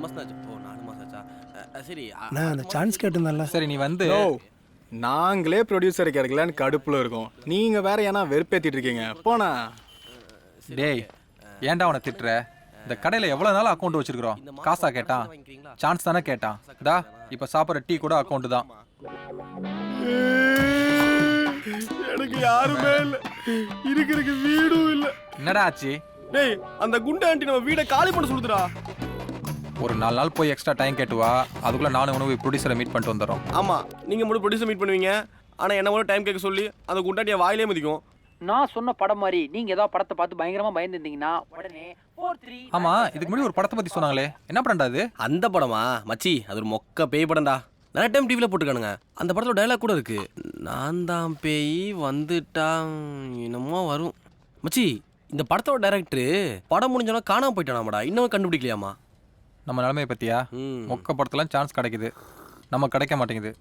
மாசம் ஆச்சு. ஓ 4 மாசம் ஆச்சா? சரி. நான் அந்த சான்ஸ் கேட்டிருந்தேன்ல. சரி நீ வந்து ஓ நாங்களே ப்ரொடியூசர் கிடைக்கலான்னு கடுப்புல இருக்கோம். நீங்க வேற ஏன்னா வெறுப்பேத்திட்டு இருக்கீங்க போனா. டேய் ஏன்டா அவனை திட்டுற? இந்த கடையில் எவ்வளோ நாள் அக்கௌண்ட் வச்சிருக்கிறோம். காசா கேட்டான், சான்ஸ் தானே கேட்டான். டா இப்போ சாப்பிட்ற டீ கூட அக்கௌண்ட் தான். எனக்கு யாருமே இல்ல, இருக்கிறதுக்கு வீடும் இல்ல. என்னடா ஆச்சு? டேய் அந்த குண்டை ஆண்டி நம்ம வீடை காலி பண்ண சொல்லுதுடா. ஒரு 4 நாள் போய் எக்ஸ்ட்ரா டைம் கேட்டுவா, அதுக்குள்ள நானும் உனக்கு ப்ரொடியூசரை மீட் பண்ணிட்டு வந்துடுறோம். ஆமா, நீங்க மட்டும் ப்ரொடியூசர் மீட் பண்ணுவீங்க, ஆனா என்ன மட்டும் டைம் கேட்க சொல்லி அந்த குண்டாண்டிய வாயிலே மதிக்கும். நான் சொன்ன படம் மாதிரி நீங்க ஏதாவது படத்தை பார்த்து பயங்கரமா பயந்துருந்தீங்கன்னா உடனே 4-3. ஆமா, இதுக்கு முன்னாடி ஒரு படத்தை பத்தி சொன்னாங்களே, என்ன படம்டா அது? அந்த படமா மச்சி? அது ஒரு மொக்க பேய் படம்டா. நிறைய டைம் டிவியில் போட்டுருக்கானுங்க. அந்த படத்தோட டைலாக் கூட இருக்கு. நான் தான் பேய் வந்துட்டான் என்னமோ வரும். மச்சி இந்த படத்தோட டைரக்டர் படம் முடிஞ்சோன்னா காணாம போயிட்டானாமாடா, இன்னும் கண்டுபிடிக்கலையாமா. நம்ம நிலைமையை பத்தியா? மொக்க படத்துலாம் சான்ஸ் கிடைக்குது, நம்ம கிடைக்க மாட்டேங்குது.